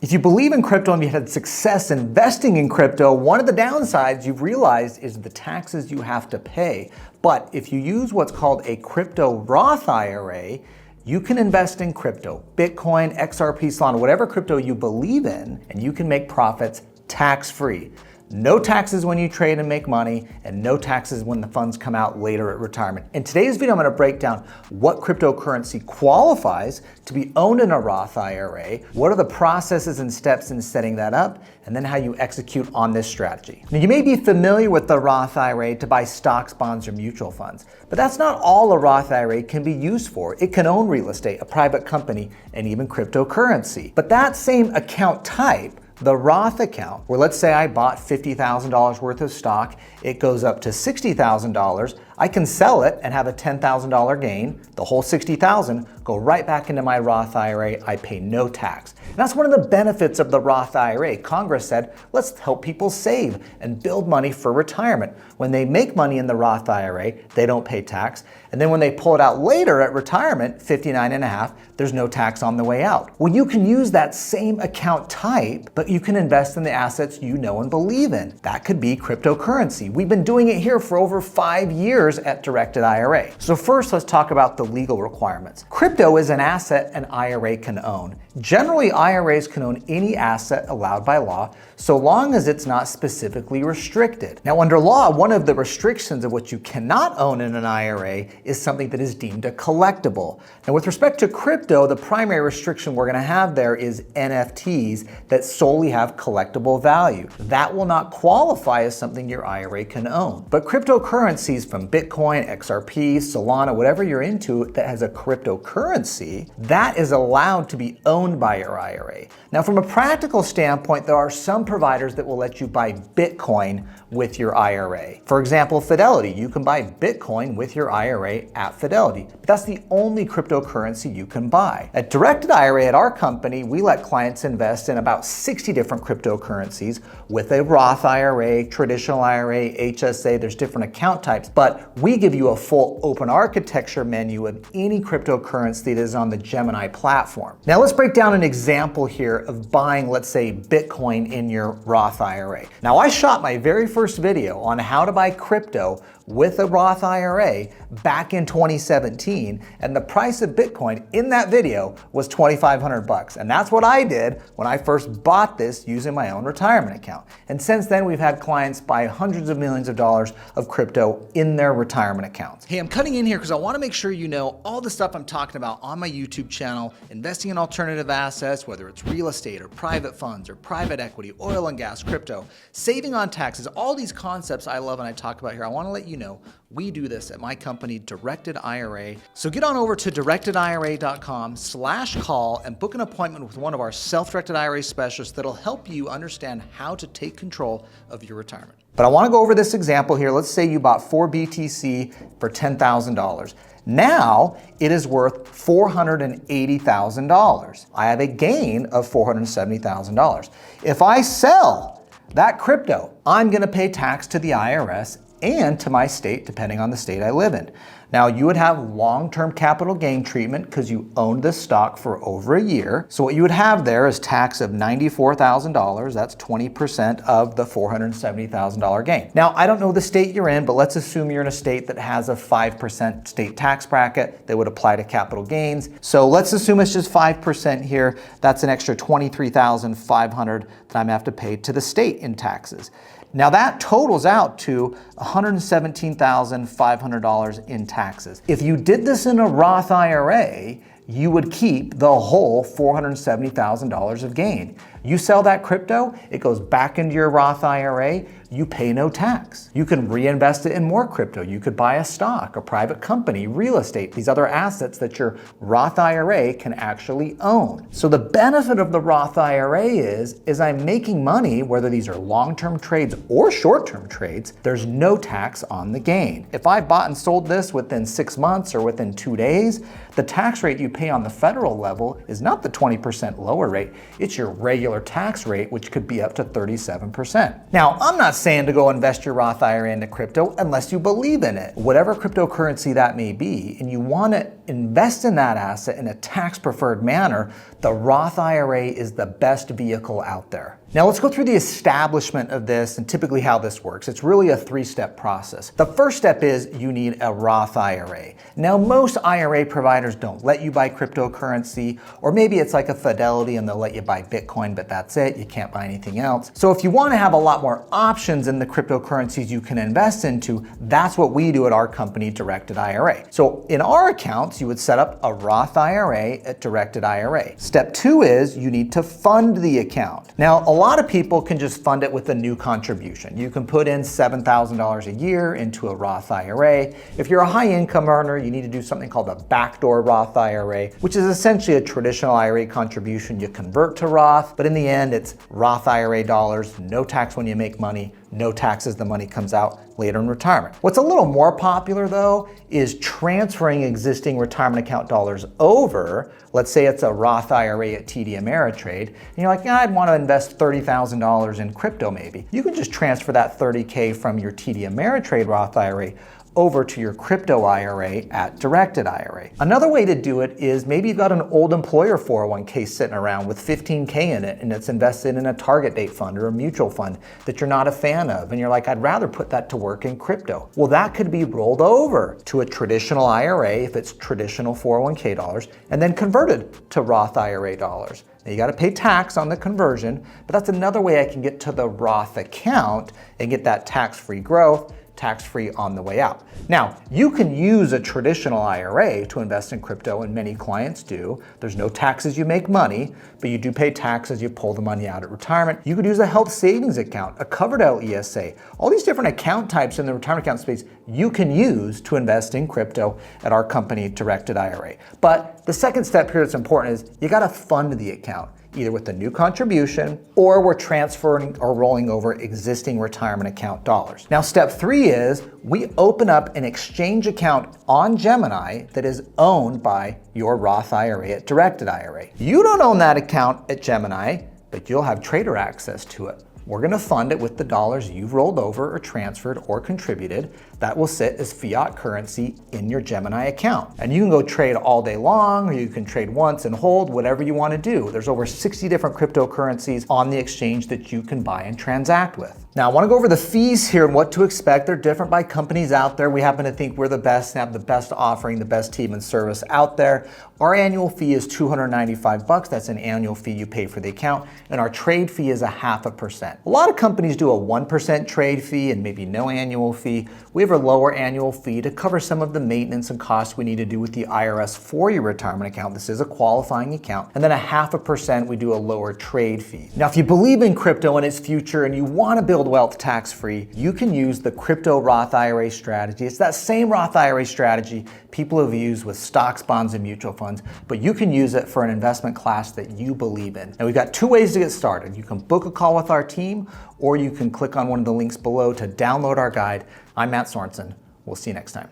If you believe in crypto and you've had success investing in crypto, one of the downsides you've realized is the taxes you have to pay. But if you use what's called a Crypto Roth IRA, you can invest in crypto, Bitcoin, XRP, Solana, whatever crypto you believe in, and you can make profits tax-free. No taxes when you trade and make money, and no taxes when the funds come out later at retirement. In today's video, I'm going to break down what cryptocurrency qualifies to be owned in a Roth IRA, what are the processes and steps in setting that up, and then how you execute on this strategy. Now, you may be familiar with the Roth IRA to buy stocks, bonds, or mutual funds, but that's not all a Roth IRA can be used for. It can own real estate, a private company, and even cryptocurrency. But that same account type, the Roth account, where let's say I bought $50,000 worth of stock, it goes up to $60,000, I can sell it and have a $10,000 gain, the whole $60,000 go right back into my Roth IRA, I pay no tax. And that's one of the benefits of the Roth IRA. Congress said, let's help people save and build money for retirement. When they make money in the Roth IRA, they don't pay tax. And then when they pull it out later at retirement, 59.5, there's no tax on the way out. Well, you can use that same account type, but you can invest in the assets you know and believe in. That could be cryptocurrency. We've been doing it here for over 5 years at Directed IRA. So first, let's talk about the legal requirements. Crypto is an asset an IRA can own. Generally, IRAs can own any asset allowed by law, so long as it's not specifically restricted. Now, under law, one of the restrictions of what you cannot own in an IRA is something that is deemed a collectible. Now, with respect to crypto, the primary restriction we're going to have there is NFTs that solely have collectible value. That will not qualify as something your IRA can own. But cryptocurrencies from Bitcoin, XRP, Solana, whatever you're into that has a cryptocurrency, that is allowed to be owned by your IRA. Now, from a practical standpoint, there are some providers that will let you buy Bitcoin with your IRA. For example, Fidelity, you can buy Bitcoin with your IRA at Fidelity. But that's the only cryptocurrency you can buy. At Directed IRA at our company, we let clients invest in about 60 different cryptocurrencies with a Roth IRA, traditional IRA, HSA, there's different account types, but we give you a full open architecture menu of any cryptocurrency that is on the Gemini platform. Now let's break down an example here of buying, let's say, Bitcoin in your Roth IRA. Now, I shot my very first video on how to buy crypto with a Roth IRA back in 2017, and the price of Bitcoin in that video was $2,500 bucks. And that's what I did when I first bought this using my own retirement account. And since then, we've had clients buy hundreds of millions of dollars of crypto in their retirement accounts. Hey, I'm cutting in here because I want to make sure you know all the stuff I'm talking about on my YouTube channel, investing in alternative assets, whether it's real estate or private funds or private equity, oil and gas, crypto, saving on taxes, all these concepts I love and I talk about here. I want to let you know we do this at my company, Directed IRA. So get on over to directedira.com/call and book an appointment with one of our self-directed IRA specialists that'll help you understand how to take control of your retirement. But I want to go over this example here. Let's say you bought 4 BTC for $10,000. Now it is worth $480,000. I have a gain of $470,000. If I sell that crypto, I'm going to pay tax to the IRS and to my state, depending on the state I live in. Now, you would have long-term capital gain treatment because you owned this stock for over a year. So what you would have there is tax of $94,000. That's 20% of the $470,000 gain. Now, I don't know the state you're in, but let's assume you're in a state that has a 5% state tax bracket that would apply to capital gains. So let's assume it's just 5% here. That's an extra $23,500 that I'm gonna have to pay to the state in taxes. Now that totals out to $117,500 in taxes. If you did this in a Roth IRA, you would keep the whole $470,000 of gain. You sell that crypto, it goes back into your Roth IRA, you pay no tax. You can reinvest it in more crypto. You could buy a stock, a private company, real estate, these other assets that your Roth IRA can actually own. So the benefit of the Roth IRA is I'm making money, whether these are long-term trades or short-term trades, there's no tax on the gain. If I bought and sold this within 6 months or within 2 days, the tax rate you pay on the federal level is not the 20% lower rate, it's your regular tax rate, which could be up to 37%. Now, I'm not saying to go invest your Roth IRA into crypto unless you believe in it, whatever cryptocurrency that may be, and you want to invest in that asset in a tax-preferred manner, the Roth IRA is the best vehicle out there. Now let's go through the establishment of this and typically how this works. It's really a three-step process. The first step is you need a Roth IRA. Now most IRA providers don't let you buy cryptocurrency, or maybe it's like a Fidelity and they'll let you buy Bitcoin, but that's it. You can't buy anything else. So if you want to have a lot more options in the cryptocurrencies you can invest into, that's what we do at our company, Directed IRA. So in our accounts, you would set up a Roth IRA at Directed IRA. Step two is you need to fund the account. Now, a lot of people can just fund it with a new contribution. You can put in $7,000 a year into a Roth IRA. If you're a high income earner, you need to do something called a Backdoor Roth IRA, which is essentially a traditional IRA contribution you convert to Roth, but in the end, it's Roth IRA dollars, no tax when you make money, no taxes, the money comes out later in retirement. What's a little more popular though is transferring existing retirement account dollars over. Let's say it's a Roth IRA at TD Ameritrade, and you're like, yeah, I'd want to invest $30,000 in crypto maybe. You can just transfer that $30K from your TD Ameritrade Roth IRA over to your crypto IRA at Directed IRA. Another way to do it is maybe you've got an old employer 401k sitting around with $15K in it and it's invested in a target date fund or a mutual fund that you're not a fan of, and you're like, I'd rather put that to work in crypto. Well, that could be rolled over to a traditional IRA if it's traditional 401k dollars and then converted to Roth IRA dollars. Now you got to pay tax on the conversion, but that's another way I can get to the Roth account and get that tax-free growth, tax-free on the way out. Now, you can use a traditional IRA to invest in crypto, and many clients do. There's no tax as you make money, but you do pay tax as you pull the money out at retirement. You could use a health savings account, a covered out ESA, all these different account types in the retirement account space you can use to invest in crypto at our company, Directed IRA. But the second step here that's important is you got to fund the account, either with a new contribution or we're transferring or rolling over existing retirement account dollars. Now, step three is we open up an exchange account on Gemini that is owned by your Roth IRA at Directed IRA. You don't own that account at Gemini, but you'll have trader access to it. We're going to fund it with the dollars you've rolled over or transferred or contributed. That will sit as fiat currency in your Gemini account. And you can go trade all day long, or you can trade once and hold, whatever you want to do. There's over 60 different cryptocurrencies on the exchange that you can buy and transact with. Now, I want to go over the fees here and what to expect. They're different by companies out there. We happen to think we're the best and have the best offering, the best team and service out there. Our annual fee is $295. That's an annual fee you pay for the account. And our trade fee is 0.5%. A lot of companies do a 1% trade fee and maybe no annual fee. We have a lower annual fee to cover some of the maintenance and costs we need to do with the IRS for your retirement account. This is a qualifying account. And then 0.5% we do a lower trade fee. Now, if you believe in crypto and its future and you want to build wealth tax-free, you can use the Crypto Roth IRA strategy. It's that same Roth IRA strategy people have used with stocks, bonds, and mutual funds, but you can use it for an investment class that you believe in. And we've got two ways to get started. You can book a call with our team, or you can click on one of the links below to download our guide. I'm Matt Sorensen. We'll see you next time.